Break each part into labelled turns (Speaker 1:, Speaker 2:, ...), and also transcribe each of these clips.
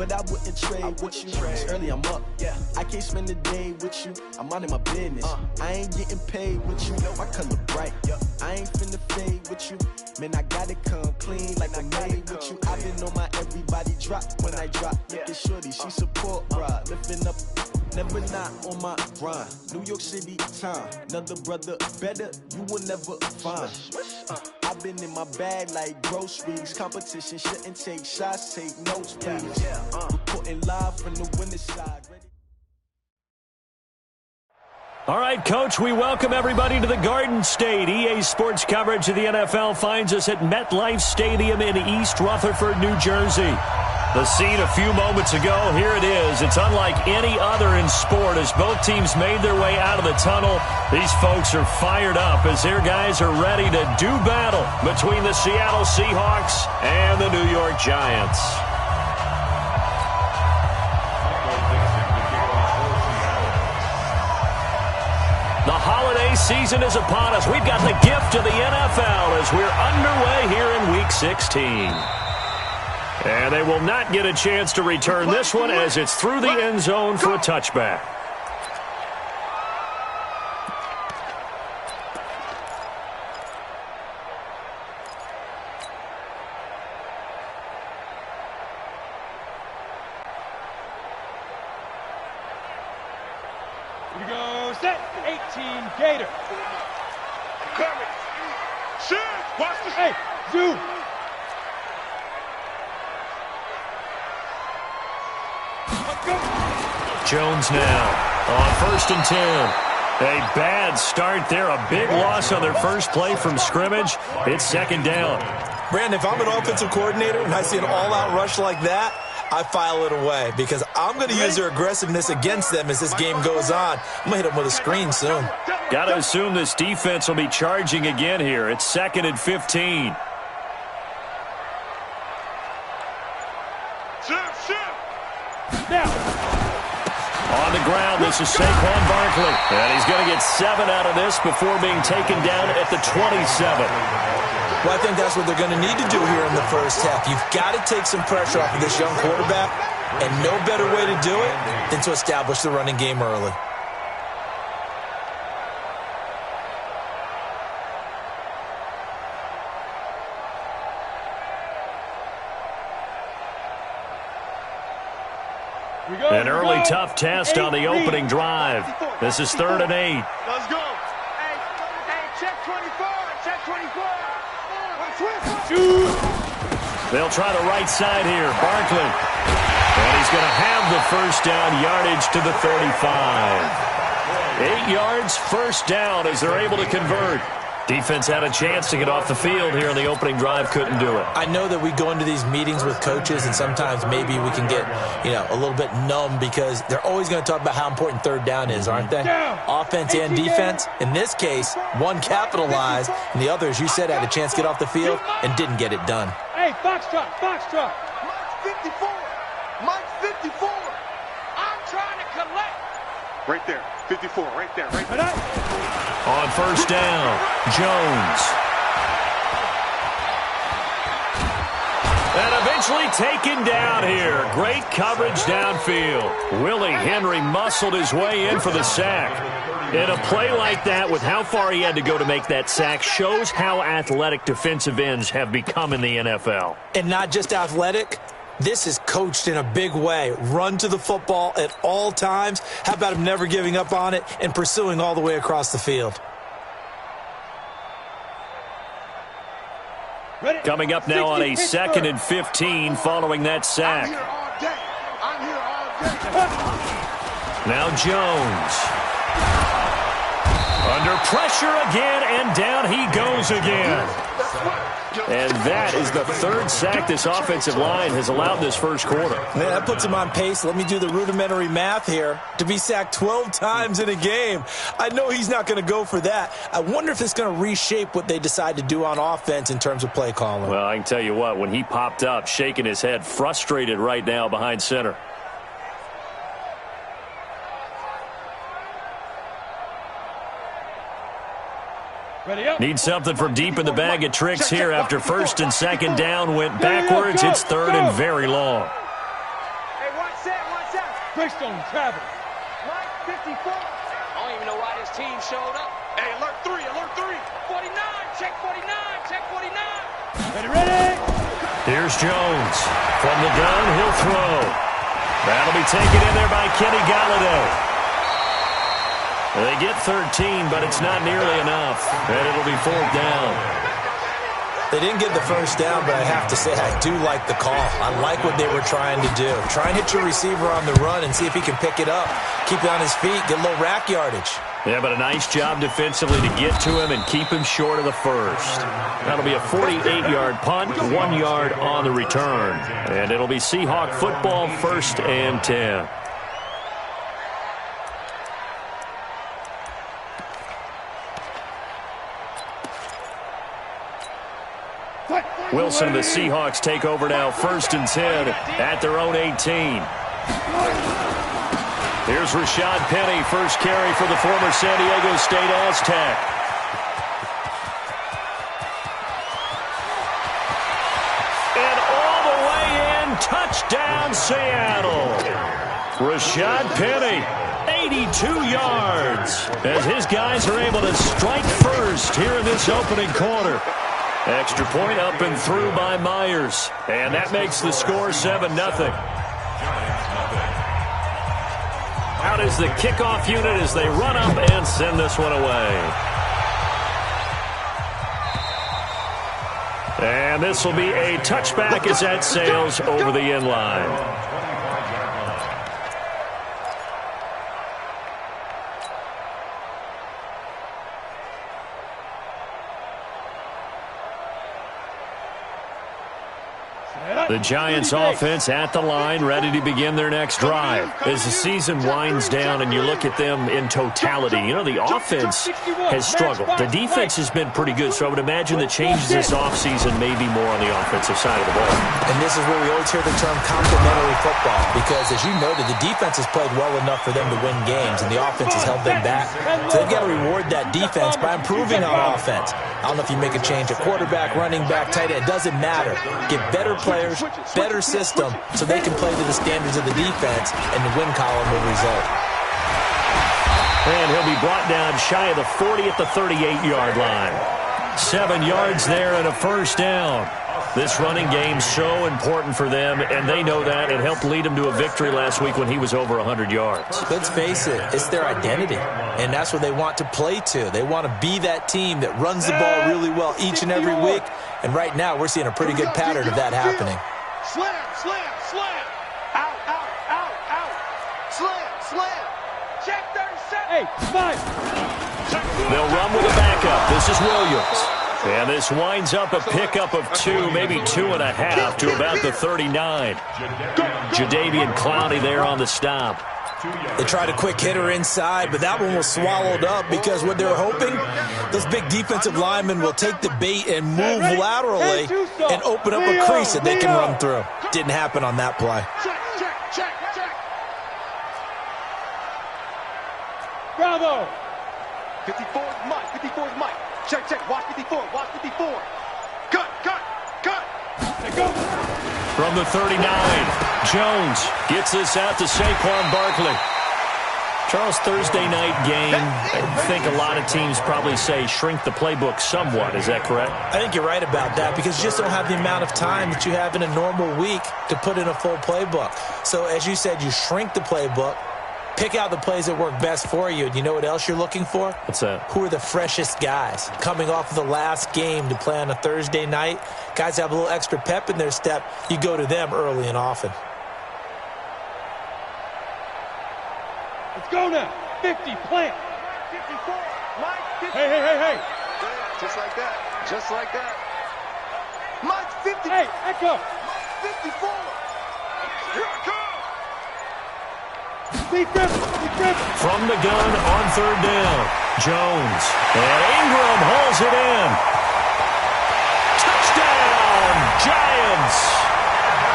Speaker 1: But I wouldn't trade with you. It's early, I'm up. Yeah, I can't spend the day with you. I'm minding my business. I ain't getting paid with you. My color bright. I ain't finna fade with you. Man, I gotta come clean like I made with you. I've been on my everybody drop when I drop. Look at shorty, she support, bruh. Lifting up, never not on my grind. New York City time. Another brother better, you will never find. I've been in my bag like groceries. Competition shouldn't take shots, take notes, please. Reporting live from the winner's side.
Speaker 2: All right, Coach, we welcome everybody to the Garden State. EA Sports coverage of the NFL finds us at MetLife Stadium in East Rutherford, New Jersey. The scene a few moments ago, here it is. It's unlike any other in sport as both teams made their way out of the tunnel. These folks are fired up as their guys are ready to do battle between the Seattle Seahawks and the New York Giants. The holiday season is upon us. We've got the gift of the NFL as we're underway here in Week 16. And they will not get a chance to return this one as it's through the end zone for a touchback.
Speaker 3: Here we go, set, 18, Gator.
Speaker 4: Coming. Shit, watch the...
Speaker 3: Hey, zoom.
Speaker 2: Jones now on 1st and 10. A bad start there. A big loss on their first play from scrimmage. It's 2nd down.
Speaker 5: Brandon, if I'm an offensive coordinator and I see an all-out rush like that, I file it away because I'm going to use their aggressiveness against them as this game goes on. I'm going to hit them with a screen soon.
Speaker 2: Got to assume this defense will be charging again here. It's 2nd and 15. On the ground, this is Saquon Barkley. And he's going to get 7 out of this before being taken down at the 27.
Speaker 5: Well, I think that's what they're going to need to do here in the first half. You've got to take some pressure off of this young quarterback, and no better way to do it than to establish the running game early.
Speaker 2: An early tough test on the opening drive. This is 3rd and 8.
Speaker 4: Let's go. Hey, check 24. Check 24.
Speaker 2: They'll try the right side here. Barkley. And he's going to have the first down, yardage to the 35. 8 yards, first down as they're able to convert. Defense had a chance to get off the field here in the opening drive, couldn't do it.
Speaker 5: I know that we go into these meetings with coaches, and sometimes maybe we can get, a little bit numb because they're always going to talk about how important 3rd down is, aren't they? Offense and defense. In this case, one capitalized, and the other, as you said, had a chance to get off the field and didn't get it done.
Speaker 3: Hey, Foxtrot.
Speaker 4: Mike 54. Mike 54. I'm trying to collect. Right there. 54. Right there.
Speaker 2: On 1st down, Jones. And eventually taken down here. Great coverage downfield. Willie Henry muscled his way in for the sack. And a play like that with how far he had to go to make that sack shows how athletic defensive ends have become in the NFL.
Speaker 5: And not just athletic. This is coached in a big way. Run to the football at all times. How about him never giving up on it and pursuing all the way across the field?
Speaker 2: Coming up now on a 2nd and 15 following that sack.
Speaker 4: I'm here all day.
Speaker 2: Now Jones. Under pressure again, and down he goes again. And that is the 3rd sack this offensive line has allowed this first quarter.
Speaker 5: Man, that puts him on pace. Let me do the rudimentary math here. To be sacked 12 times in a game. I know he's not going to go for that. I wonder if it's going to reshape what they decide to do on offense in terms of play calling.
Speaker 2: Well, I can tell you what, when he popped up, shaking his head, frustrated right now behind center. Need something from deep in the bag of tricks here after 1st and 2nd down went backwards. It's 3rd and very long.
Speaker 3: Greystone travel.
Speaker 4: Mike 54.
Speaker 6: I don't even know why this team showed up.
Speaker 4: Hey, alert 3, alert 3.
Speaker 6: 49, check 49, check 49.
Speaker 3: Ready?
Speaker 2: Here's Jones. From the gun, he'll throw. That'll be taken in there by Kenny Galladay. They get 13, but it's not nearly enough. And it'll be 4th down.
Speaker 5: They didn't get the first down, but I have to say I do like the call. I like what they were trying to do. Try and hit your receiver on the run and see if he can pick it up. Keep it on his feet, get a little rack yardage.
Speaker 2: Yeah, but a nice job defensively to get to him and keep him short of the first. That'll be a 48-yard punt, 1 yard on the return. And it'll be Seahawk football, 1st and 10. Wilson and the Seahawks take over now, 1st and 10 at their own 18. Here's Rashad Penny, first carry for the former San Diego State Aztec. And all the way in, touchdown Seattle. Rashad Penny, 82 yards, as his guys are able to strike first here in this opening quarter. Extra point up and through by Myers. And that makes the score 7-0. Out is the kickoff unit as they run up and send this one away. And this will be a touchback as that sails over the end line. The Giants offense at the line, ready to begin their next drive. As the season winds down and you look at them in totality, you know, the offense has struggled. The defense has been pretty good, so I would imagine the changes this offseason may be more on the offensive side of the ball.
Speaker 5: And this is where we always hear the term complementary football, because as you noted, the defense has played well enough for them to win games, and the offense has held them back. So they've got to reward that defense by improving on offense. I don't know if you make a change at quarterback, running back, tight end. It doesn't matter. Get better players, better system, so they can play to the standards of the defense, and the win column will result.
Speaker 2: And he'll be brought down shy of the 40 at the 38-yard line. 7 yards there and a first down. This running game's so important for them, and they know that. It helped lead them to a victory last week when he was over 100 yards.
Speaker 5: Let's face it, it's their identity, and that's what they want to play to. They want to be that team that runs the ball really well each and every week, and right now we're seeing a pretty good pattern of that happening.
Speaker 4: Slam, slam, slam. Out, out, out, out. Slam, slam. Check 37.
Speaker 3: Hey, spot.
Speaker 2: They'll run with a backup. This is Williams. And this winds up a pickup of 2, maybe 2.5 to about the 39. Jadeveon Clowney there on the stop.
Speaker 5: They tried a quick hitter inside, but that one was swallowed up because what they're hoping, those big defensive linemen will take the bait and move laterally and open up a crease that they can run through. Didn't happen on that play.
Speaker 4: Check, check, check, check.
Speaker 3: Bravo.
Speaker 4: 54 is Mike, 54 is Mike. Check, check, watch 54, watch 54. Cut, cut, cut.
Speaker 3: Let go.
Speaker 2: From the 39, Jones gets this out to Saquon Barkley. Charles, Thursday night game, I think a lot of teams probably say shrink the playbook somewhat. Is that correct?
Speaker 5: I think you're right about that because you just don't have the amount of time that you have in a normal week to put in a full playbook. So as you said, you shrink the playbook, pick out the plays that work best for you. And you know what else you're looking for?
Speaker 2: What's that?
Speaker 5: Who are the freshest guys coming off of the last game to play on a Thursday night? Guys have a little extra pep in their step. You go to them early and often.
Speaker 3: Let's go now. 50, plant.
Speaker 4: 54, Mike, 54.
Speaker 3: Hey, hey, hey, hey.
Speaker 4: Just like that, just like that. Mike, 50.
Speaker 3: Hey, echo.
Speaker 4: 54. Here I come.
Speaker 3: Be Griffin.
Speaker 2: From the gun on third down, Jones. And Ingram hauls it in. Touchdown, Giants.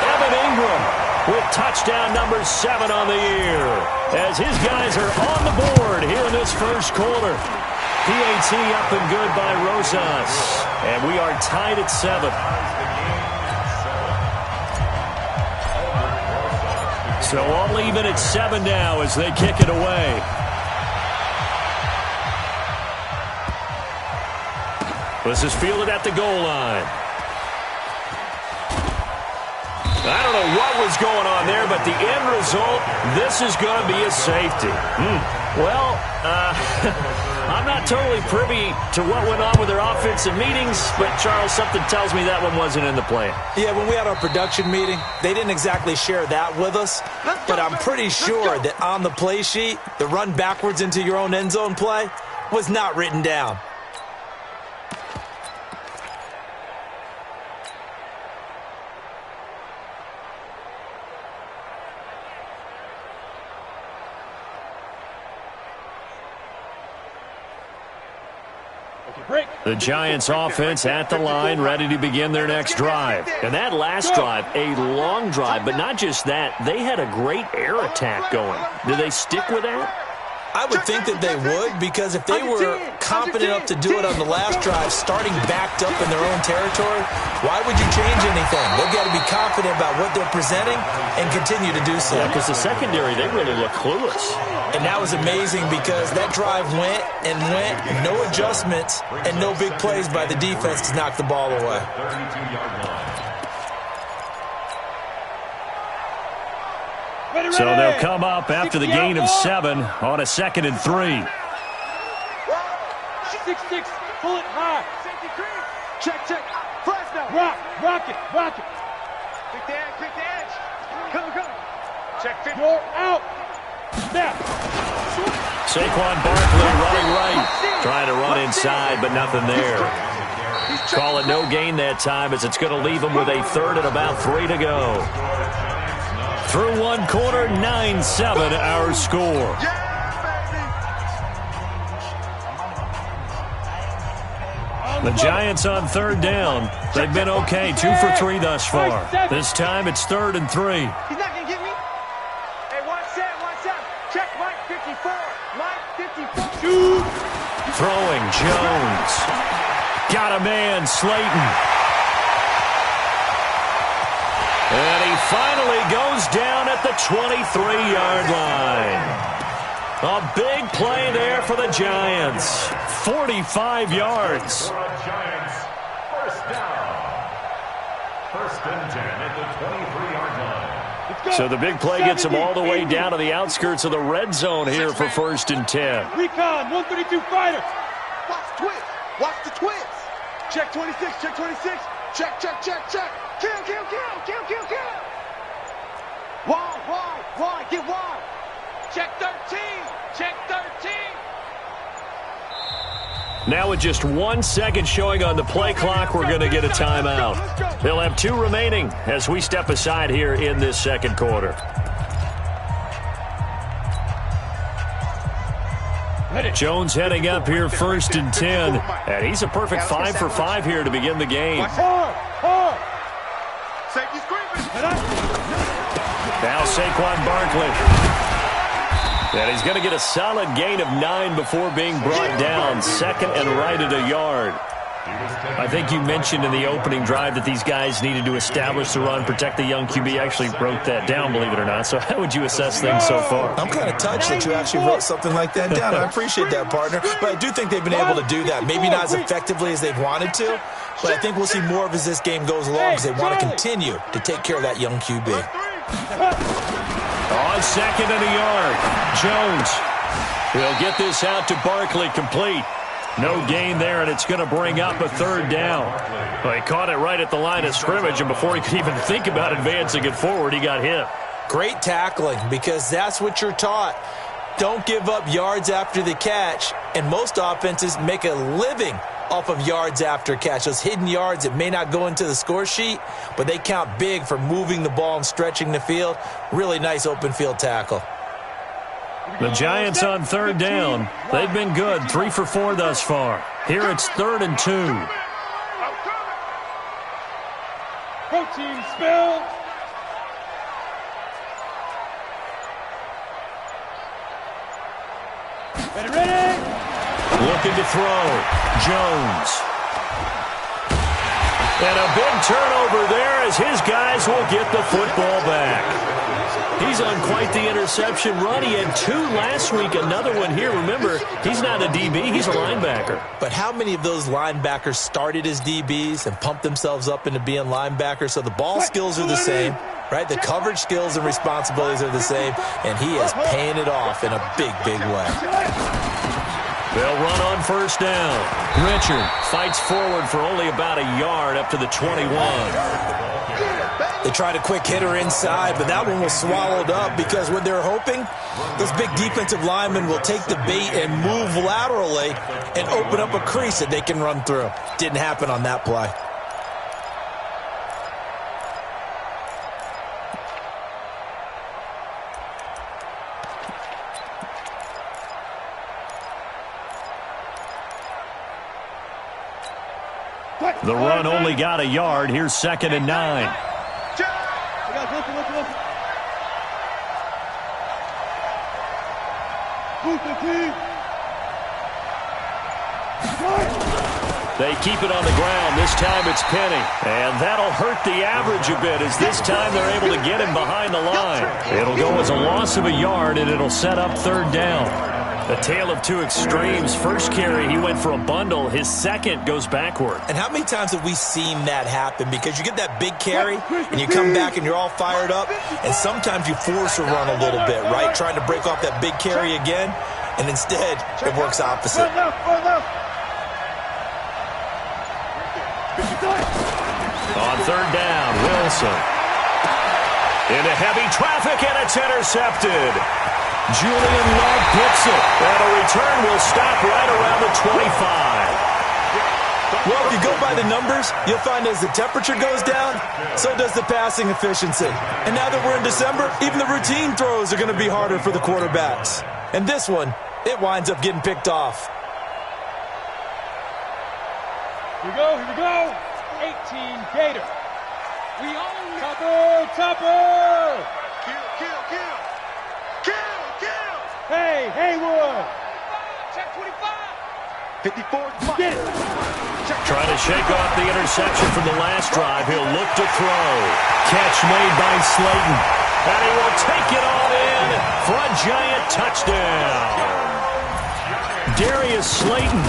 Speaker 2: Evan Ingram with touchdown number 7 on the year. As his guys are on the board here in this first quarter. PAT up and good by Rosas. And we are tied at 7. So all even at 7 now as they kick it away. This is fielded at the goal line. I don't know what was going on there, but the end result, this is going to be a safety. Well, I'm not totally privy to what went on with their offensive meetings, but, Charles, something tells me that one wasn't in the plan.
Speaker 5: Yeah, when we had our production meeting, they didn't exactly share that with us, but I'm pretty sure that on the play sheet, the run backwards into your own end zone play was not written down.
Speaker 2: The Giants offense at the line, ready to begin their next drive. And that last drive, a long drive, but not just that, they had a great air attack going. Do they stick with that?
Speaker 5: I would think that they would, because if they were confident enough to do it on the last drive, starting backed up in their own territory, why would you change anything? They've got to be confident about what they're presenting and continue to do so.
Speaker 2: Yeah, because the secondary, they really look clueless.
Speaker 5: And that was amazing because that drive went and went, no adjustments, and no big plays by the defense to knock the ball away.
Speaker 2: So they'll come up after the gain of 7 on a 2nd and 3.
Speaker 3: 6-6, pull it high. Check. Flash now. Rock it.
Speaker 4: Quick the edge. Come. Check 50.
Speaker 3: You're out. Snap.
Speaker 2: Saquon Barkley running right. Trying to run inside, but nothing there. Call it no gain that time as it's going to leave him with a 3rd and about 3 to go. Through one quarter, 9-7 our score. The Giants on 3rd down. They've been okay, 2 for 3 thus far. This time it's 3rd and 3.
Speaker 6: He's not going to get me. Hey, one set. Check Mike 54. Mike 54.
Speaker 3: Shoot.
Speaker 2: Throwing, Jones. Got a man, Slayton. And he finally goes down at the 23-yard line. A big play there for the Giants. 45 yards.
Speaker 7: Giants, first down. 1st and 10 at the 23-yard line.
Speaker 2: So the big play gets them all the way down to the outskirts of the red zone here for 1st and 10.
Speaker 3: Recon, 132 fighter.
Speaker 4: Watch the twist. Check 26. Check. Kill. Wide, get wide.
Speaker 6: Check 13. Check 13.
Speaker 2: Now with just 1 second showing on the play clock, we're going to get a timeout. They'll have 2 remaining as we step aside here in this 2nd quarter. Jones heading up here 1st and 10. And he's a perfect 5 for 5 here to begin the game.
Speaker 3: Hard.
Speaker 4: Safety screaming.
Speaker 2: Now Saquon Barkley. And he's going to get a solid gain of 9 before being brought down. 2nd and right at a yard. I think you mentioned in the opening drive that these guys needed to establish the run, protect the young QB. Actually wrote that down, believe it or not. So how would you assess things so far?
Speaker 5: I'm kind of touched that you actually wrote something like that down. I appreciate that, partner. But I do think they've been able to do that. Maybe not as effectively as they've wanted to, but I think we'll see more of as this game goes along because they want to continue to take care of that young QB.
Speaker 2: On 2nd and a yard, Jones will get this out to Barkley, complete. No gain there, and it's going to bring up a 3rd down. Well, he caught it right at the line of scrimmage, and before he could even think about advancing it forward, he got hit.
Speaker 5: Great tackling, because that's what you're taught. Don't give up yards after the catch, and most offenses make a living off of yards after catch. Those hidden yards that may not go into the score sheet, but they count big for moving the ball and stretching the field. Really nice open field tackle.
Speaker 2: The Giants on 3rd down. They've been good, 3 for 4 thus far. Here it's 3rd and 2.
Speaker 3: Protein spill. Ready.
Speaker 2: Looking to throw. Jones. And a big turnover there as his guys will get the football back. He's on quite the interception run. He had 2 last week, another one here. Remember, he's not a DB, he's a linebacker.
Speaker 5: But how many of those linebackers started as DBs and pumped themselves up into being linebackers? So the ball skills are the same, right? The coverage skills and responsibilities are the same, and he is paying it off in a big, big way.
Speaker 2: They'll run on first down. Richard fights forward for only about a yard up to the 21.
Speaker 5: They tried a quick hitter inside, but that one was swallowed up because what they're hoping, those big defensive linemen will take the bait and move laterally and open up a crease that they can run through. Didn't happen on that play.
Speaker 2: The run only got a yard. Here's 2nd and 9. They keep it on the ground. This time it's Penny. And that'll hurt the average a bit as this time they're able to get him behind the line. It'll go as a loss of a yard, and it'll set up 3rd down. A tale of 2 extremes. First carry, he went for a bundle. His second goes backward.
Speaker 5: And how many times have we seen that happen? Because you get that big carry, and you come back and you're all fired up, and sometimes you force a run a little bit, right? Trying to break off that big carry again, and instead it works opposite.
Speaker 2: On 3rd down, Wilson. Into heavy traffic, and it's intercepted. Julian Love picks it. And a return will stop right around the 25.
Speaker 5: Well, if you go by the numbers, you'll find as the temperature goes down, so does the passing efficiency. And now that we're in December, even the routine throws are going to be harder for the quarterbacks. And this one, it winds up getting picked off.
Speaker 3: Here we go, here we go. 18 Gator. We own it. Topper.
Speaker 4: Kill.
Speaker 3: Hey, Haywood.
Speaker 4: Check 25. 54.
Speaker 3: Get it.
Speaker 2: Trying to shake off the interception from the last drive. He'll look to throw. Catch made by Slayton. And he will take it all in for a giant touchdown. Darius Slayton,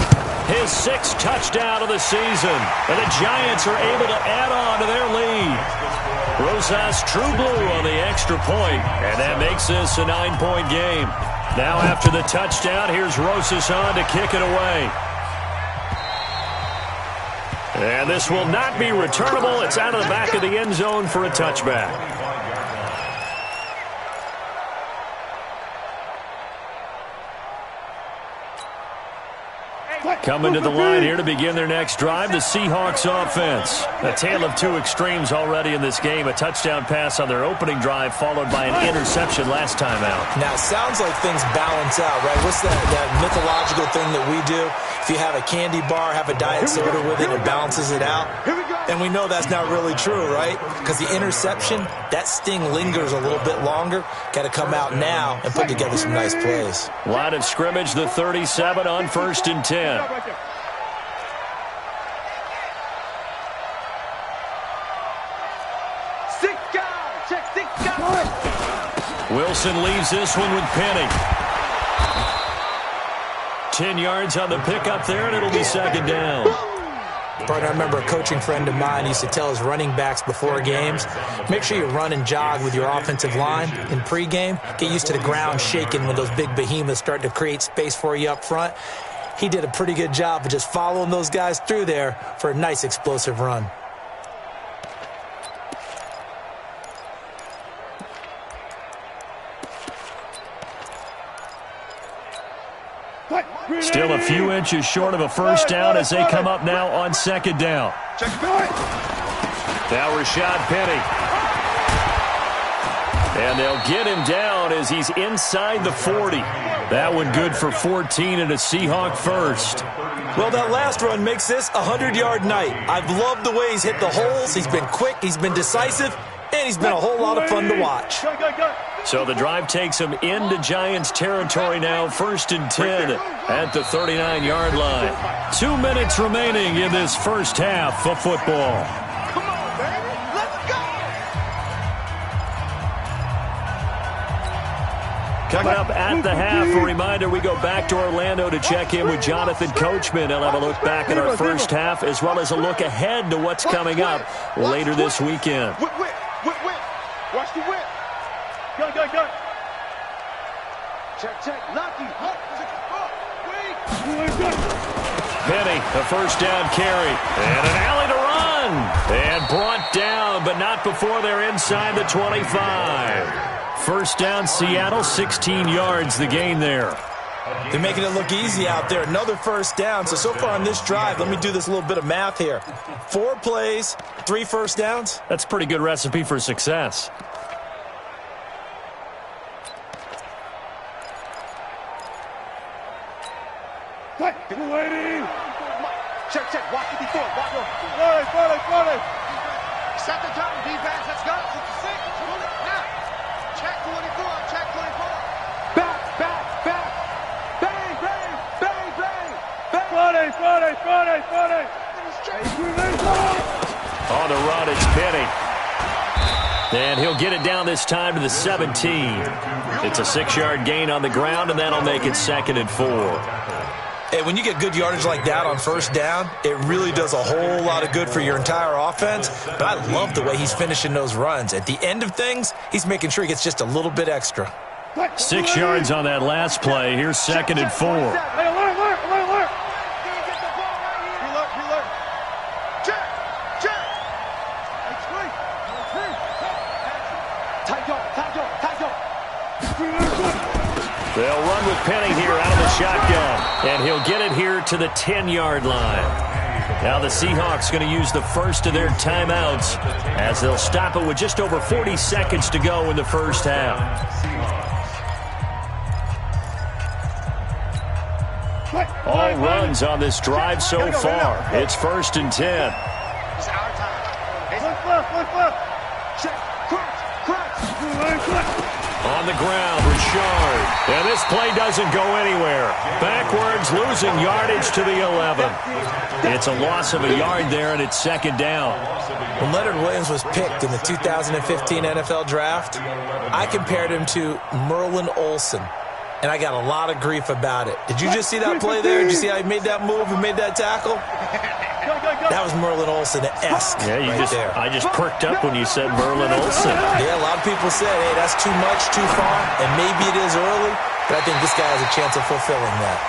Speaker 2: his 6th touchdown of the season. And the Giants are able to add on to their lead. Rosas True Blue on the extra point, and that makes this a 9-point game. Now after the touchdown, here's Rosas on to kick it away. And this will not be returnable. It's out of the back of the end zone for a touchback. Coming to the line here to begin their next drive, the Seahawks offense. A tale of 2 extremes already in this game. A touchdown pass on their opening drive followed by an interception last time out.
Speaker 5: Now, it sounds like things balance out, right? What's that mythological thing that we do? If you have a candy bar, have a diet soda with it, it balances it out. And we know that's not really true, right? Because the interception, that sting lingers a little bit longer. Got to come out now and put together some nice plays.
Speaker 2: Line of scrimmage, the 37 on 1st and 10. Wilson leaves this one with Penny. 10 yards on the pickup there, and it'll be 2nd down.
Speaker 5: Partner, I remember a coaching friend of mine used to tell his running backs before games, make sure you run and jog with your offensive line in pregame. Get used to the ground shaking when those big behemoths start to create space for you up front. He did a pretty good job of just following those guys through there for a nice explosive run.
Speaker 2: Still a few inches short of a first down as they come up now on 2nd down. Now Rashad Penny. And they'll get him down as he's inside the 40. That one good for 14 and a Seahawk first.
Speaker 5: Well, that last run makes this a 100-yard night. I've loved the way he's hit the holes. He's been quick, he's been decisive, and he's been a whole lot of fun to watch.
Speaker 2: So the drive takes him into Giants territory now, 1st and 10 at the 39-yard line. 2 minutes remaining in this first half of football.
Speaker 4: Come on, baby. Let's go.
Speaker 2: Coming up at the half, a reminder, we go back to Orlando to check in with Jonathan Coachman. He'll have a look back at our first half as well as a look ahead to what's coming up later this weekend.
Speaker 4: Whip. Watch the whip.
Speaker 3: Go.
Speaker 4: Check. Lucky.
Speaker 2: Penny, a first down carry. And an alley to run. And brought down, but not before they're inside the 25. First down, Seattle, 16 yards the gain there.
Speaker 5: They're making it look easy out there. Another first down. So far on this drive, let me do this little bit of math here. 4 plays, 3 first downs.
Speaker 2: That's a pretty good recipe for success.
Speaker 4: Check. Watch it before.
Speaker 3: Floating.
Speaker 4: Set the tone, defense. Let's go. Now. Check 24. Check 24. Back. Bang.
Speaker 3: Floating.
Speaker 2: On the run, it's Penny. And he'll get it down this time to the 17. It's a 6-yard gain on the ground, and that'll make it 2nd and 4.
Speaker 5: Hey, when you get good yardage like that on first down, it really does a whole lot of good for your entire offense. But I love the way he's finishing those runs. At the end of things, he's making sure he gets just a little bit extra.
Speaker 2: 6 yards on that last play. Here's 2nd and 4.
Speaker 3: Alert.
Speaker 4: Reload. Check. Tight go.
Speaker 2: They'll run with Penny here out of the shotgun. And he'll get it here to the 10-yard line. Now the Seahawks going to use the first of their timeouts as they'll stop it with just over 40 seconds to go in the first half. All runs on this drive so far. It's 1st and 10.
Speaker 4: It's our time.
Speaker 3: Look left.
Speaker 4: Check. Crunch.
Speaker 2: On the ground, Richard. And this play doesn't go anywhere. Backwards, losing yardage to the 11. It's a loss of a yard there, and it's 2nd down.
Speaker 5: When Leonard Williams was picked in the 2015 NFL Draft, I compared him to Merlin Olsen, and I got a lot of grief about it. Did you just see that play there? Did you see how he made that move and made that tackle? That was Merlin Olsen-esque there.
Speaker 2: I just perked up when you said Merlin Olsen.
Speaker 5: Yeah, a lot of people said, hey, that's too much, too far, and maybe it is early, but I think this guy has a chance of fulfilling that.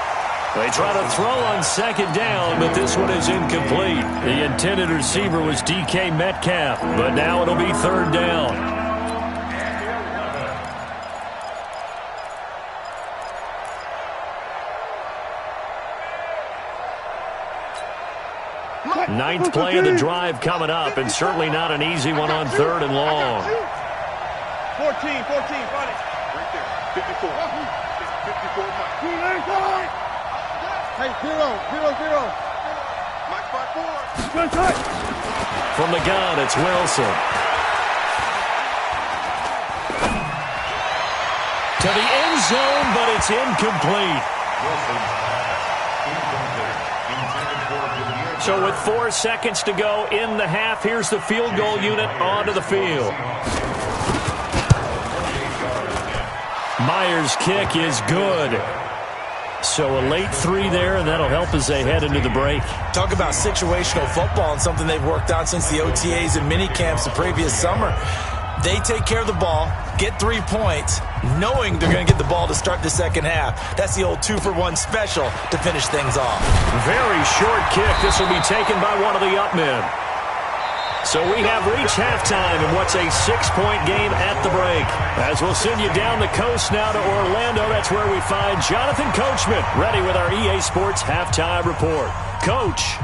Speaker 2: They try to throw on 2nd down, but this one is incomplete. The intended receiver was DK Metcalf, but now it'll be 3rd down. Ninth play of the drive coming up, and certainly not an easy one on 3rd and long.
Speaker 3: 14, buddy.
Speaker 4: Right there. 54. 54, Mike.
Speaker 3: Hey, 0.
Speaker 4: Mike 5-4.
Speaker 3: Good touch.
Speaker 2: From the gun, it's Wilson. To the end zone, but it's incomplete. So with 4 seconds to go in the half, here's the field goal unit onto the field. Myers' kick is good. So a late 3 there, and that'll help as they head into the break.
Speaker 5: Talk about situational football and something they've worked on since the OTAs and mini camps the previous summer. They take care of the ball, get 3 points, knowing they're going to get the ball to start the second half. That's the old 2-for-1 special to finish things off.
Speaker 2: Very short kick. This will be taken by one of the up men. So we have reached halftime in what's a 6-point game at the break. As we'll send you down the coast now to Orlando, that's where we find Jonathan Coachman, ready with our EA Sports Halftime Report. Coach.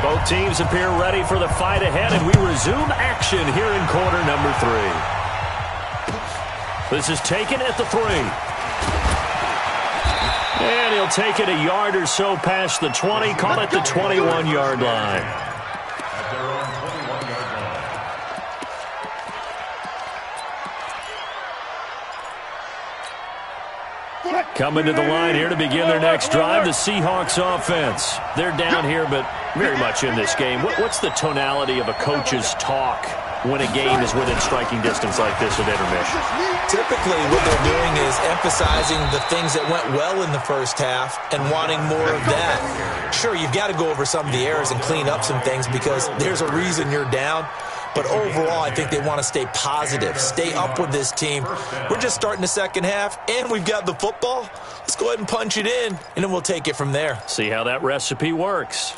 Speaker 2: Both teams appear ready for the fight ahead, and we resume action here in quarter number 3. This is taken at the 3. And he'll take it a yard or so past the 20, call it the 21-yard line. Coming to the line here to begin their next drive, the Seahawks offense. They're down here, but very much in this game. What's the tonality of a coach's talk when a game is within striking distance like this at intermission?
Speaker 5: Typically, what they're doing is emphasizing the things that went well in the first half and wanting more of that. Sure, you've got to go over some of the errors and clean up some things because there's a reason you're down. But overall, I think they want to stay positive, stay up with this team. We're just starting the second half, and we've got the football. Let's go ahead and punch it in, and then we'll take it from there.
Speaker 2: See how that recipe works.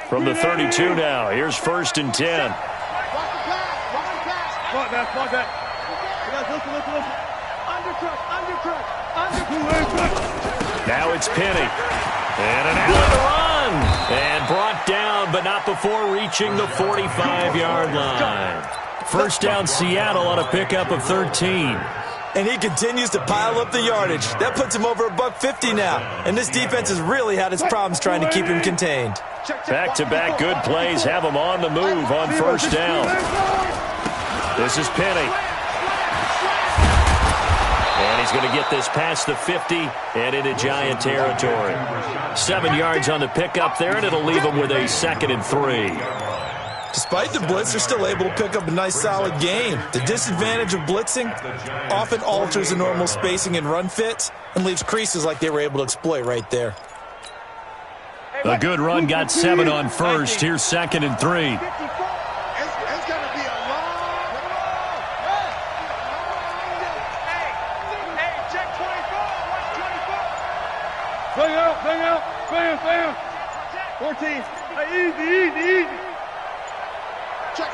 Speaker 2: From the 32 now, here's 1st and 10. Now it's Penny. And an out run. And brought down, but not before reaching the 45-yard line. First down, Seattle on a pickup of 13.
Speaker 5: And he continues to pile up the yardage. That puts him over $150 now. And this defense has really had its problems trying to keep him contained.
Speaker 2: Back-to-back good plays have him on the move on first down. This is Penny. And he's going to get this past the 50 and into Giant territory. 7 yards on the pickup there, and it'll leave him with a 2nd and 3.
Speaker 5: Despite the blitz, they're still able to pick up a nice, solid gain. The disadvantage of blitzing often alters the normal spacing and run fits and leaves creases like they were able to exploit right there.
Speaker 2: A good run got 7 on first. Here's 2nd and 3.
Speaker 3: Bam. 14. Easy.
Speaker 4: Check.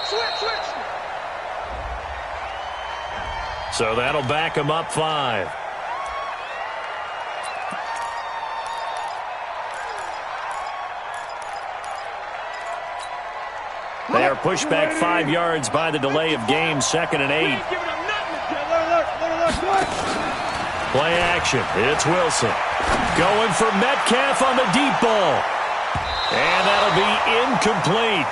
Speaker 4: Switch.
Speaker 2: So that'll back him up 5. They are pushed back 5 yards by the delay of game, 2nd and 8. Play action. It's Wilson. Going for Metcalf on the deep ball. And that'll be incomplete.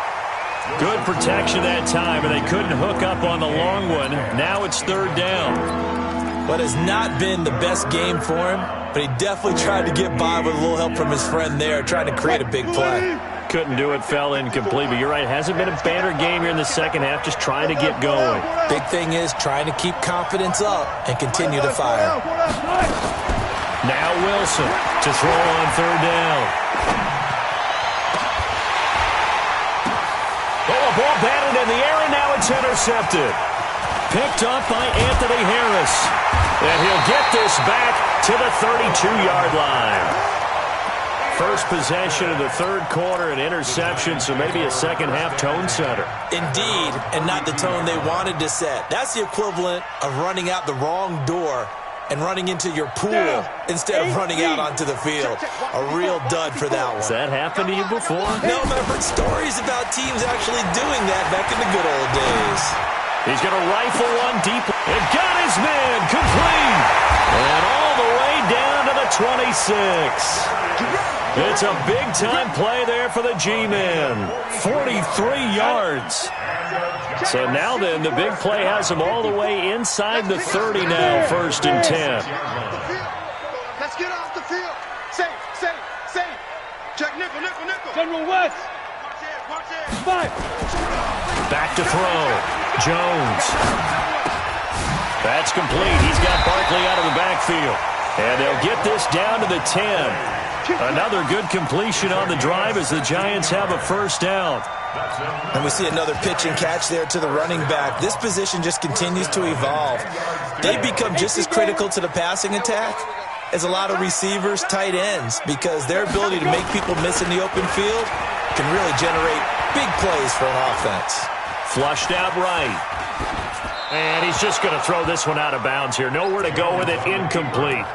Speaker 2: Good protection that time, and they couldn't hook up on the long one. Now it's 3rd down.
Speaker 5: What has not been the best game for him, but he definitely tried to get by with a little help from his friend there, trying to create a big play.
Speaker 2: Couldn't do it, fell incomplete, but you're right. Hasn't been a banner game here in the second half, just trying to get going.
Speaker 5: Big thing is trying to keep confidence up and continue to fire.
Speaker 2: Now Wilson to throw on 3rd down. Oh, a ball batted in the air, and now it's intercepted. Picked up by Anthony Harris. And he'll get this back to the 32-yard line. First possession of the 3rd quarter, an interception, so maybe a second-half tone setter.
Speaker 5: Indeed, and not the tone they wanted to set. That's the equivalent of running out the wrong door and running into your pool instead of running out onto the field. A real dud for that one.
Speaker 2: Has that happened to you before?
Speaker 5: No, but I've heard stories about teams actually doing that back in the good old days.
Speaker 2: He's going to rifle one deep and got his man complete. And all the way down to the 26. It's a big-time play there for the G-Men. 43 yards. So now then, the big play has him all the way inside the 30 now, 1st and 10.
Speaker 4: Let's get off the field. Safe. Check nickel.
Speaker 3: General West.
Speaker 4: Watch it.
Speaker 3: 5.
Speaker 2: Back to throw. Jones. That's complete. He's got Barkley out of the backfield. And they'll get this down to the 10. Another good completion on the drive as the Giants have a 1st down.
Speaker 5: And we see another pitch and catch there to the running back. This position just continues to evolve. They become just as critical to the passing attack as a lot of receivers, tight ends, because their ability to make people miss in the open field can really generate big plays for an offense.
Speaker 2: Flushed out right. And he's just going to throw this one out of bounds here. Nowhere to go with it. Incomplete.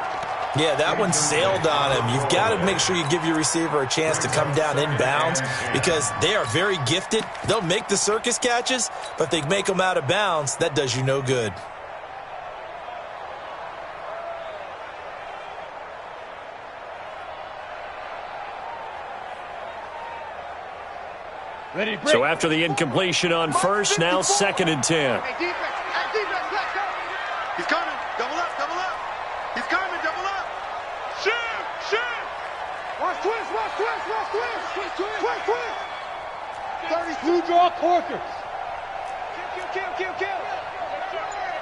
Speaker 5: Yeah, that one sailed on him. You've got to make sure you give your receiver a chance to come down inbounds because they are very gifted. They'll make the circus catches, but if they make them out of bounds, that does you no good.
Speaker 2: So after the incompletion on first, now 2nd and 10.
Speaker 4: Hey, defense, let's go. He's coming. Double up. He's coming, double up. Shoot. Watch twist.
Speaker 3: 30 blue draw corkers.
Speaker 4: Kill.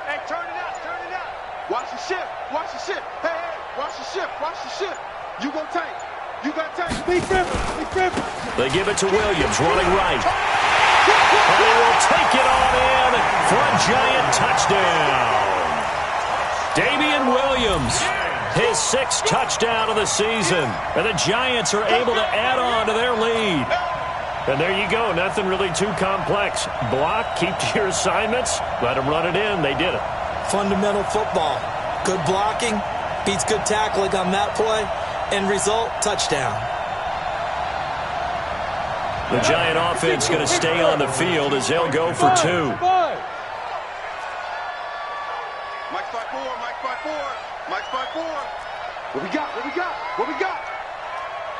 Speaker 4: Hey, turn it out. Watch the ship. Hey, watch the ship. You gon' tank. You got tank.
Speaker 3: Big River.
Speaker 2: They give it to Williams, running right. And he will take it on in for a Giant touchdown. Damian Williams, his 6th touchdown of the season. And the Giants are able to add on to their lead. And there you go, nothing really too complex. Block, keep to your assignments, let them run it in. They did it.
Speaker 5: Fundamental football. Good blocking, beats good tackling on that play. End result, touchdown.
Speaker 2: The Giant offense going to stay on the field as they'll go for 2.
Speaker 4: Mike's 5-4. What we got?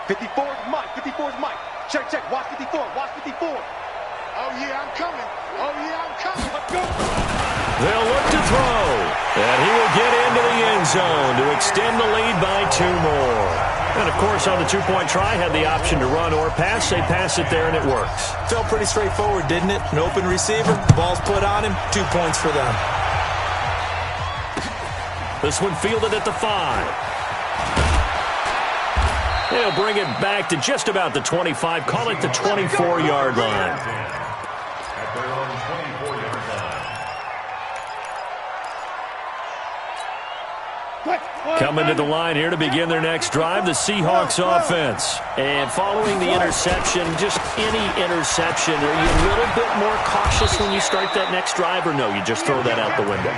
Speaker 4: 54 is Mike. Check. Watch 54. Oh, yeah, I'm coming. Let's go.
Speaker 2: They'll look to throw, and he will get into the end zone to extend the lead by 2 more. And, of course, on the 2-point try, had the option to run or pass. They pass it there, and it works.
Speaker 5: Felt pretty straightforward, didn't it? An open receiver, ball's put on him, 2 points for them.
Speaker 2: This one fielded at the 5. They'll bring it back to just about the 25. Call it the 24-yard line.
Speaker 7: At their own 24-yard line.
Speaker 2: Coming to the line here to begin their next drive, the Seahawks offense. And following the interception, just any interception, are you a little bit more cautious when you start that next drive, or no, you just throw that out the window?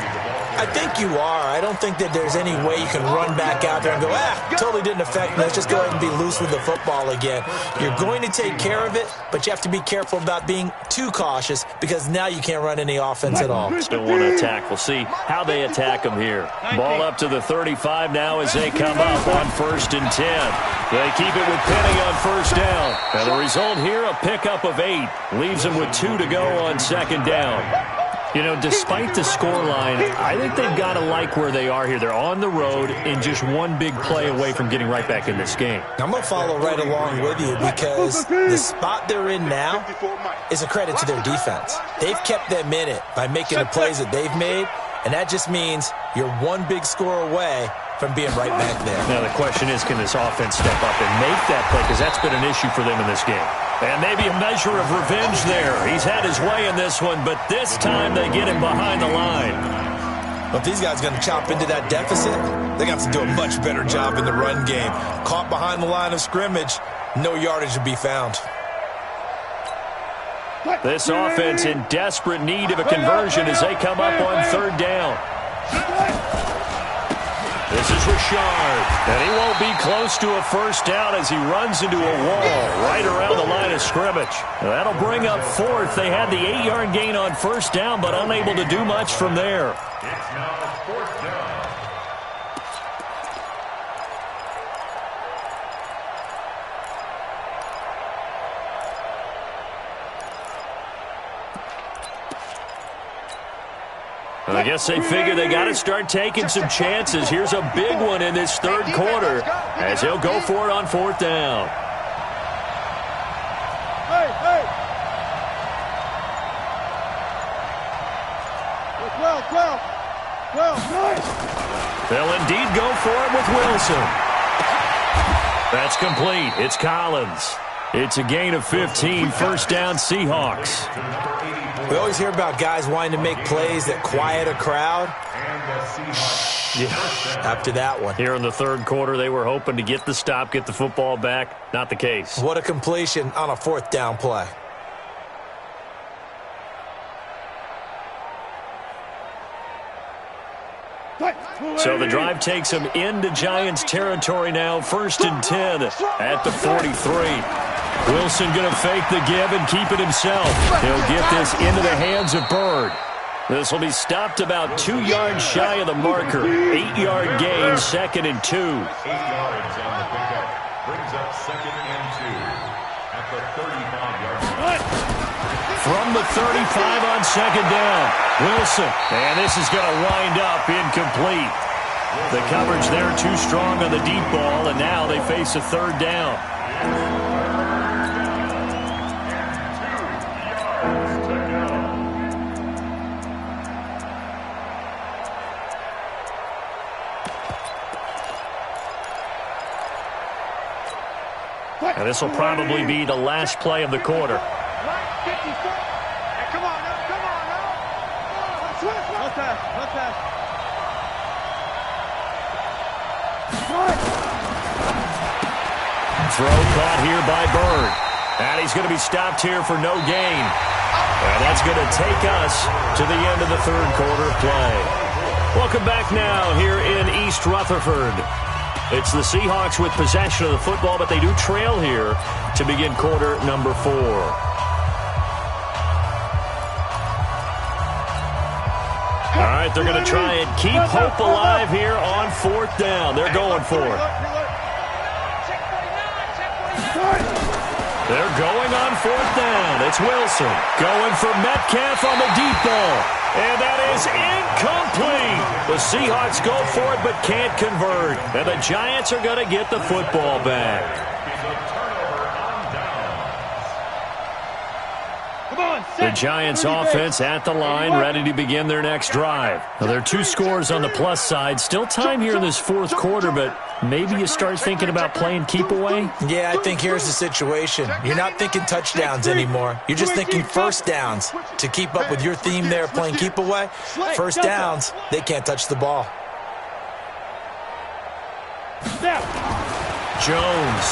Speaker 5: I think you are. I don't think that there's any way you can run back out there and go, totally didn't affect me. Let's just go ahead and be loose with the football again. You're going to take care of it, but you have to be careful about being too cautious because now you can't run any offense at all.
Speaker 2: Still want to attack. We'll see how they attack them here. Ball up to the 35 now as they come up on 1st and 10. They keep it with Penny on 1st down. And the result here, a pickup of 8. Leaves them with 2 to go on 2nd down. You know, despite the scoreline, I think they've got to like where they are here. They're on the road and just one big play away from getting right back in this game.
Speaker 5: I'm going to follow right along with you because the spot they're in now is a credit to their defense. They've kept them in it by making the plays that they've made, and that just means you're one big score away from being right back there.
Speaker 2: Now, the question is, can this offense step up and make that play? Because that's been an issue for them in this game. And maybe a measure of revenge there. He's had his way in this one, but this time they get him behind the line.
Speaker 5: Well, if these guys are going to chop into that deficit, they're going to have to do a much better job in the run game. Caught behind the line of scrimmage, no yardage to be found.
Speaker 2: This offense in desperate need of a conversion as they come up on 3rd down. This is Richard, and he won't be close to a 1st down as he runs into a wall right around the line of scrimmage. That'll bring up 4th. They had the 8-yard gain on 1st down, but unable to do much from there.
Speaker 7: It's now 4th down.
Speaker 2: I guess they figure they got to start taking some chances. Here's a big one in this 3rd quarter as he'll go for it on 4th down.
Speaker 3: Hey! Well, nice!
Speaker 2: They'll indeed go for it with Wilson. That's complete. It's Collins. It's a gain of 15, 1st down Seahawks.
Speaker 5: We always hear about guys wanting to make plays that quiet a crowd.
Speaker 2: Yeah.
Speaker 5: After that one.
Speaker 2: Here in the 3rd quarter, they were hoping to get the stop, get the football back. Not the case.
Speaker 5: What a completion on a 4th down play.
Speaker 2: So the drive takes them into Giants territory now. 1st and 10 at the 43. Wilson going to fake the give and keep it himself. He'll get this into the hands of Bird. This will be stopped about 2 yards shy of the marker. 8-yard gain, 2nd and 2.
Speaker 7: 8 yards on the pickup. Brings up 2nd and 2 at the 35-yard line.
Speaker 2: from the 35 on second down. Wilson, and this is going to wind up incomplete. The coverage there too strong on the deep ball, and now they face a third down. And this will probably be the last play of the quarter.
Speaker 6: Mike, 54. Hey, come on now, come on now. No pass, no pass.
Speaker 2: Throw caught here by Bird. And he's going to be stopped here for no gain. And that's going to take us to the end of the third quarter play. Welcome back now here in East Rutherford. It's the Seahawks with possession of the football, but they do trail here to begin quarter number 4. All right, they're going to try and keep hope alive here on fourth down. They're going for it. They're going on fourth down. It's Wilson going for Metcalf on the deep ball. And that is incomplete. The Seahawks go for it but can't convert. And the Giants are going to get the football back. The Giants offense at the line, ready to begin their next drive. Now, there are 2 scores on the plus side. Still time here in this fourth quarter, but maybe you start thinking about playing keep away?
Speaker 5: Yeah, I think here's the situation. You're not thinking touchdowns anymore. You're just thinking first downs. To keep up with your theme there, playing keep away, first downs, they can't touch the ball.
Speaker 2: Jones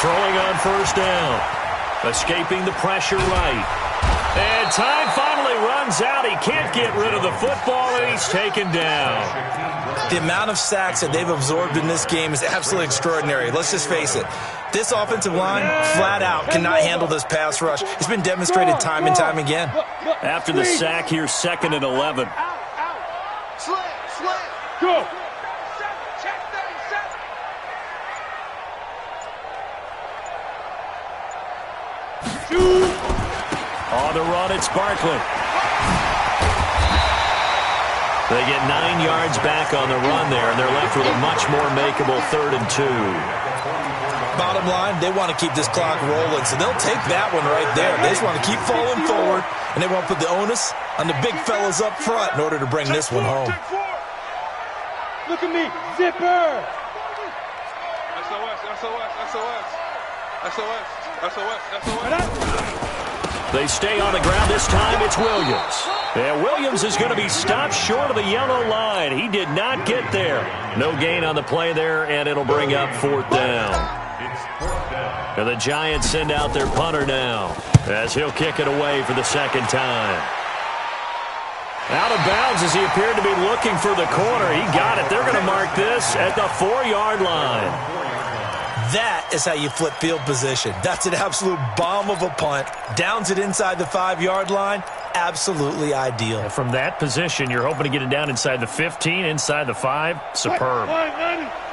Speaker 2: throwing on first down. Escaping the pressure right. And time finally runs out. He can't get rid of the football, and he's taken down.
Speaker 5: The amount of sacks that they've absorbed in this game is absolutely extraordinary. Let's just face it. This offensive line, flat out, cannot handle this pass rush. It's been demonstrated time and time again.
Speaker 2: After the sack here, 2nd and 11.
Speaker 6: Slant. Go. Check 37.
Speaker 2: On the run, it's Barkley. They get 9 yards back on the run there, and they're left with a much more makeable 3rd and 2.
Speaker 5: Bottom line, they want to keep this clock rolling, so they'll take that one right there. They just want to keep falling forward, and they want to put the onus on the big fellas up front in order to bring this one home.
Speaker 3: Look at me, zipper.
Speaker 6: SOS.
Speaker 2: They stay on the ground. This time it's Williams. And Williams is going to be stopped short of the yellow line. He did not get there. No gain on the play there, and it'll bring up 4th down. And the Giants send out their punter now as he'll kick it away for the 2nd time. Out of bounds as he appeared to be looking for the corner. He got it. They're going to mark this at the 4-yard line.
Speaker 5: That is how you flip field position. That's an absolute bomb of a punt. Downs it inside the 5-yard line. Absolutely ideal.
Speaker 2: And from that position, you're hoping to get it down inside the 15, inside the 5. Superb.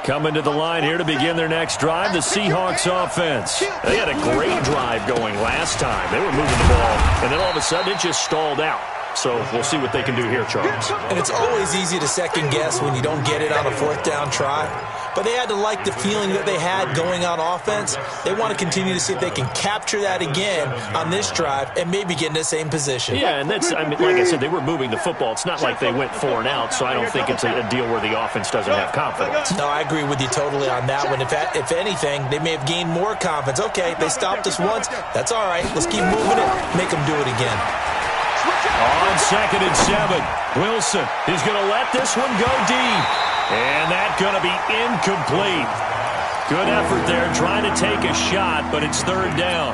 Speaker 2: Coming to the line here to begin their next drive, the Seahawks offense. They had a great drive going last time. They were moving the ball, and then all of a sudden it just stalled out. So we'll see what they can do here, Charles.
Speaker 5: And it's always easy to second guess when you don't get it on a 4th down try. But they had to like the feeling that they had going on offense. They want to continue to see if they can capture that again on this drive and maybe get in the same position.
Speaker 2: Yeah, and that's, I mean, like I said, they were moving the football. It's not like they went 4 and out, so I don't think it's a deal where the offense doesn't have confidence.
Speaker 5: No, I agree with you totally on that one. If anything, they may have gained more confidence. Okay, they stopped us once. That's all right. Let's keep moving it. Make them do it again.
Speaker 2: On 2nd and 7, Wilson is going to let this one go deep. And that's going to be incomplete. Good effort there trying to take a shot, but it's 3rd down.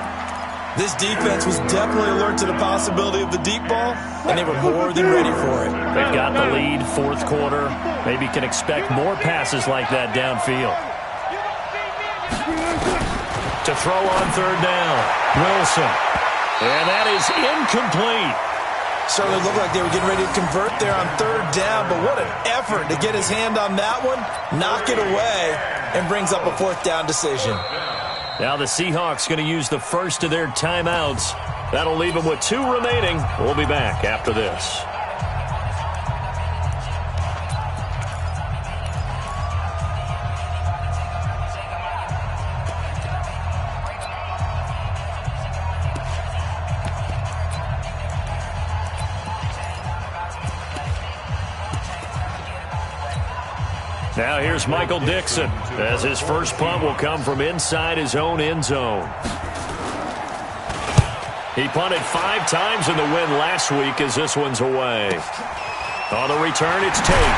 Speaker 5: This defense was definitely alert to the possibility of the deep ball, and they were more than ready for it.
Speaker 2: They've got the lead, 4th quarter. Maybe can expect more passes like that downfield. To throw on 3rd down, Wilson. And that is incomplete.
Speaker 5: Certainly looked like they were getting ready to convert there on 3rd down, but what an effort to get his hand on that one, knock it away, and brings up a 4th down decision.
Speaker 2: Now the Seahawks going to use the first of their timeouts That'll leave them with 2 remaining. We'll be back after this. Now here's Michael Dixon, as his first punt will come from inside his own end zone. He punted 5 times in the win last week as this one's away. On the return, it's Tate.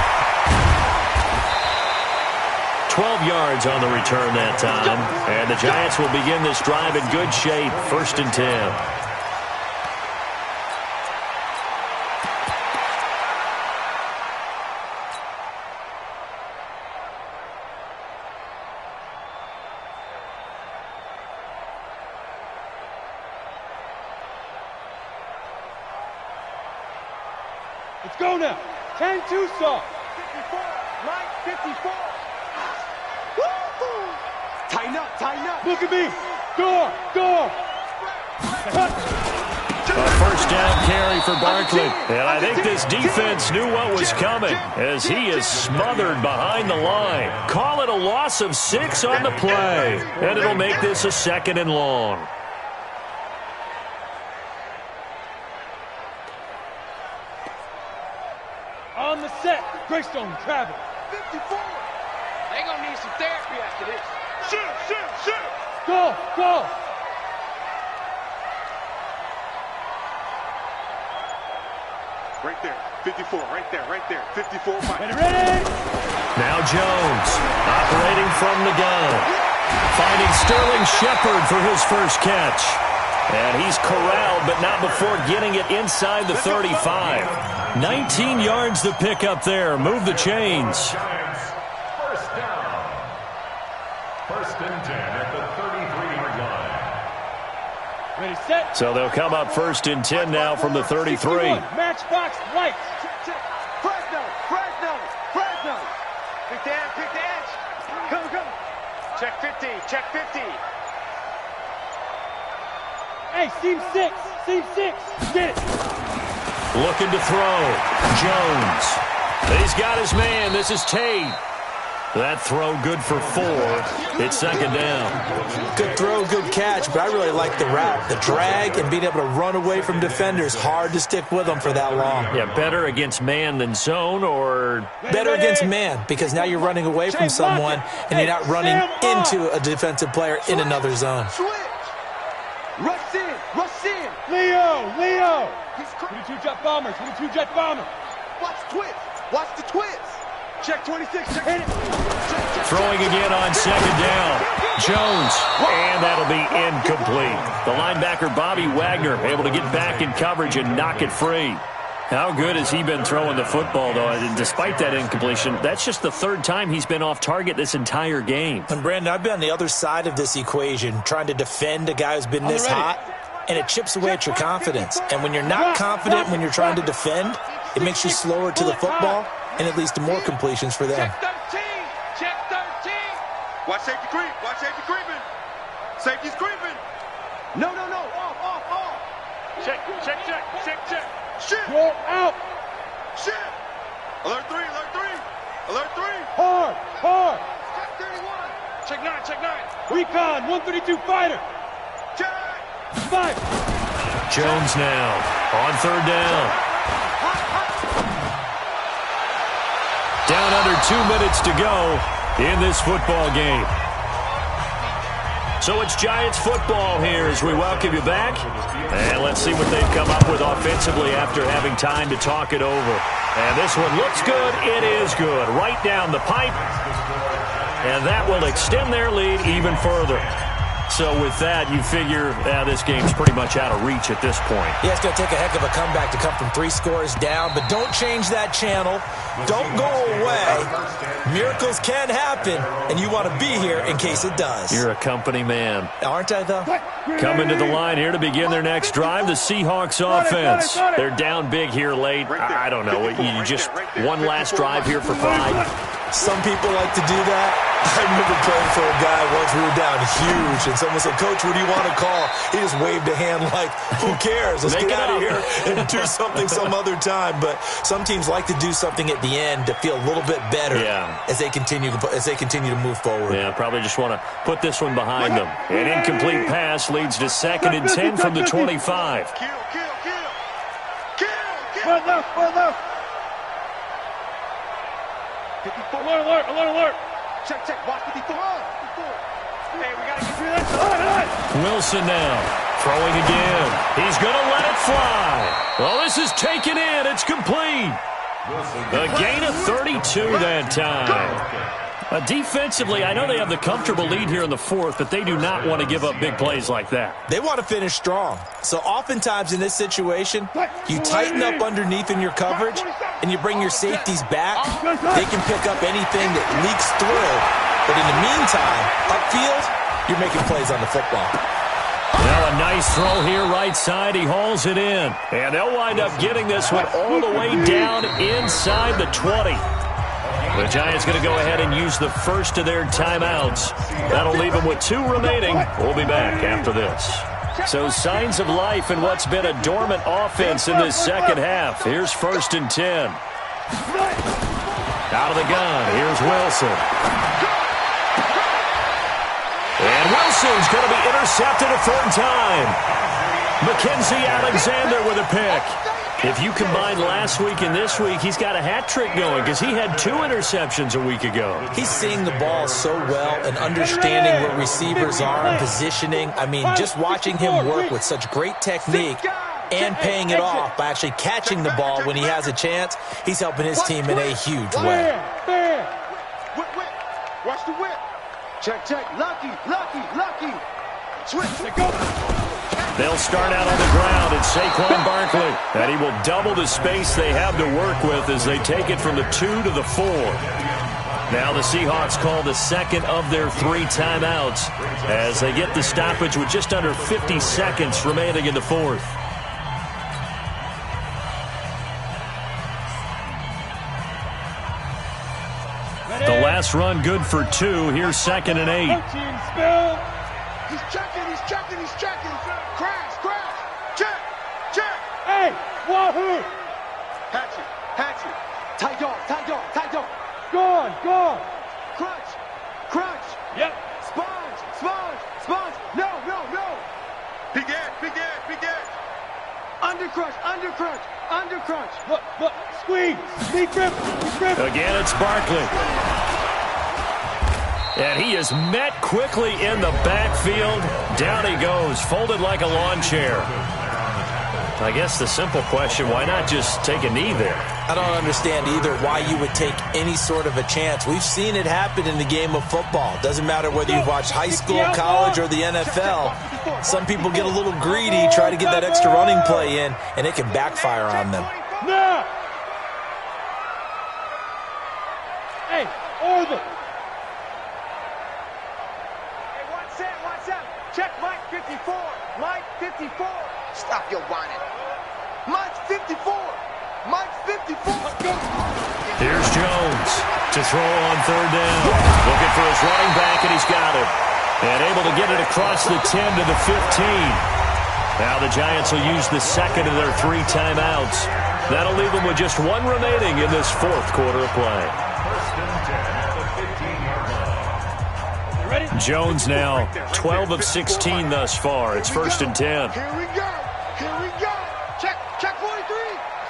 Speaker 2: 12 yards on the return that time. And the Giants will begin this drive in good shape, 1st and 10.
Speaker 3: Let's go now. 10-2 saw.
Speaker 6: 54. Mike, 54. Woo-hoo. Tighten up, tighten up.
Speaker 3: Look at me. Go, go.
Speaker 2: A first down carry for Barkley. And I think this defense knew what was coming as he is smothered behind the line. Call it a loss of 6 on the play. And it'll make this a 2nd and long.
Speaker 3: On the set, Greystone travel.
Speaker 6: 54. They gonna need some therapy after this. Shoot.
Speaker 3: Go, go.
Speaker 4: Right there. 54. Right there. 54. Mike.
Speaker 3: Ready.
Speaker 2: Now Jones, operating from the gun. Finding Sterling Shepard for his first catch. And he's corralled, but not before getting it inside the 35. 19 yards to pick up there. Move the chains.
Speaker 7: First down. 1st and 10 at the 33-yard line.
Speaker 3: Ready, set.
Speaker 2: So they'll come up 1st and 10 now from the 33.
Speaker 3: Matchbox lights.
Speaker 6: Check. Fresno. Pick the edge. Come. Check 50.
Speaker 3: Hey, seam 6. Get it.
Speaker 2: Looking to throw. Jones. He's got his man. This is Tate. That throw good for 4. It's 2nd down.
Speaker 5: Good throw, good catch, but I really like the route. The drag and being able to run away from defenders. Hard to stick with them for that long.
Speaker 2: Yeah, better against man than zone, or
Speaker 5: better against man, because now you're running away from someone and you're not running into a defensive player in another zone.
Speaker 6: Switch. Rush in.
Speaker 3: Leo. 22 jet bombers.
Speaker 6: Watch the twist. Check 26. Hit it.
Speaker 2: throwing again on 2nd down. Jones, and that'll be incomplete. The linebacker, Bobby Wagner, able to get back in coverage and knock it free. How good has he been throwing the football, though? And despite that incompletion, that's just the 3rd time he's been off target this entire game.
Speaker 5: And, Brandon, I've been on the other side of this equation, trying to defend a guy who's been this hot, and it chips away at your confidence. And when you're not confident when you're trying to defend, it makes you slower to the football, and it leads to more completions for them.
Speaker 6: Check 13. Check 13.
Speaker 4: Watch safety creep. Watch safety creeping. Safety's creeping.
Speaker 6: No. Off.
Speaker 4: Check. Shit.
Speaker 3: Roll out.
Speaker 4: Shit. Alert 3.
Speaker 3: Hard.
Speaker 6: Check 31.
Speaker 4: Check 9.
Speaker 3: Recon, 132 fighter.
Speaker 4: Check.
Speaker 3: 5.
Speaker 2: Jones now on 3rd down. Down under 2 minutes to go in this football game. So it's Giants football here as we welcome you back. And let's see what they've come up with offensively after having time to talk it over. And this one looks good. It is good. Right down the pipe. And that will extend their lead even further. So with that, you figure this game's pretty much out of reach at this point.
Speaker 5: Yeah, it's going to take a heck of a comeback to come from 3 scores down, but don't change that channel. Don't go away. Miracles can happen, and you want to be here in case it does.
Speaker 2: You're a company man.
Speaker 5: Aren't I, though?
Speaker 2: Coming to the line here to begin their next drive, the Seahawks offense. They're down big here late. I don't know. You just one last drive here for pride.
Speaker 5: Some people like to do that. I remember playing for a guy once. We were down huge, and someone said, "Coach, what do you want to call?" He just waved a hand like, "Who cares? Let's get out of here and do something some other time." But some teams like to do something at the end to feel a little bit better as they continue to move forward.
Speaker 2: Yeah, probably just want to put this one behind them. An incomplete pass leads to 2nd and 10 from the 25.
Speaker 3: One left.
Speaker 4: 54.
Speaker 3: Alert.
Speaker 4: Check, watch 54.
Speaker 6: Hey, we got to get through this.
Speaker 2: Wilson now, throwing again. He's going to let it fly. Well, this is taken in. It's complete. A gain of 32 that time. Defensively, I know they have the comfortable lead here in the 4th, but they do not want to give up big plays like that.
Speaker 5: They want to finish strong. So oftentimes in this situation, you tighten up underneath in your coverage, and you bring your safeties back. They can pick up anything that leaks through. But in the meantime, upfield, you're making plays on the football.
Speaker 2: Now a nice throw here right side. He hauls it in. And they'll wind up getting this one all the way down inside the 20. The Giants going to go ahead and use the first of their timeouts. That'll leave them with 2 remaining. We'll be back after this. So signs of life in what's been a dormant offense in this second half. Here's 1st and 10. Out of the gun. Here's Wilson. And Wilson's going to be intercepted a 3rd time. Mackenzie Alexander with a pick. If you combine last week and this week, he's got a hat trick going because he had 2 interceptions a week ago.
Speaker 5: He's seeing the ball so well and understanding where receivers are and positioning. I mean, just watching him work with such great technique and paying it off by actually catching the ball when he has a chance, he's helping his team in a huge way.
Speaker 4: Whip. Watch the whip. Check. Lucky. Switch. Go.
Speaker 2: They'll start out on the ground. It's Saquon Barkley. And he will double the space they have to work with as they take it from the 2 to the 4. Now the Seahawks call the 2nd of their 3 timeouts as they get the stoppage with just under 50 seconds remaining in the 4th. The last run good for 2. Here's 2nd and 8.
Speaker 4: He's checking. Crash. Check.
Speaker 3: Hey, wahoo!
Speaker 4: Hatchet. Tight dog.
Speaker 3: Gone.
Speaker 4: Crunch.
Speaker 3: Yep.
Speaker 4: Sponge. No. Big edge. Undercrunch.
Speaker 3: Look. Squeeze. Deep grip.
Speaker 2: Again, it's Barkley. And he is met quickly in the backfield. Down he goes, folded like a lawn chair. I guess the simple question, why not just take a knee there?
Speaker 5: I don't understand either why you would take any sort of a chance. We've seen it happen in the game of football. Doesn't matter whether you've watched high school, college, or the NFL. Some people get a little greedy, try to get that extra running play in, and it can backfire on them.
Speaker 3: No! Hey, Orville!
Speaker 6: Hey, one set. Check Mike 54. Mike 54.
Speaker 4: Stop your whining. Mike's 54.
Speaker 2: Here's Jones to throw on 3rd down. Looking for his running back, and he's got it. And able to get it across the 10 to the 15. Now the Giants will use the 2nd of their 3 timeouts. That'll leave them with just 1 remaining in this 4th quarter of play.
Speaker 7: 1st and 10 at the 15-yard line.
Speaker 3: You ready?
Speaker 2: Jones now 12 of 16 thus far. It's 1st and 10.
Speaker 4: Here we go. Check 43.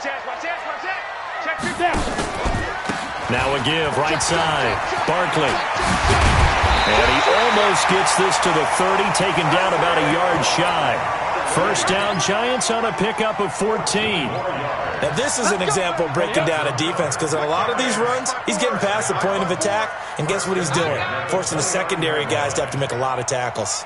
Speaker 6: Watch that. Check
Speaker 3: Sit down.
Speaker 2: Now a give, right side. Barkley. And he almost gets this to the 30, taken down about a yard shy. 1st down, Giants on a pickup of 14.
Speaker 5: Now, this is an example of breaking down a defense because in a lot of these runs, he's getting past the point of attack, and guess what he's doing? Forcing the secondary guys to have to make a lot of tackles.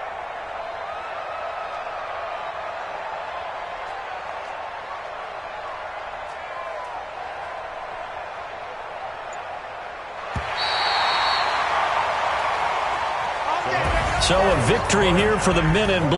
Speaker 2: So a victory here for the men in blue.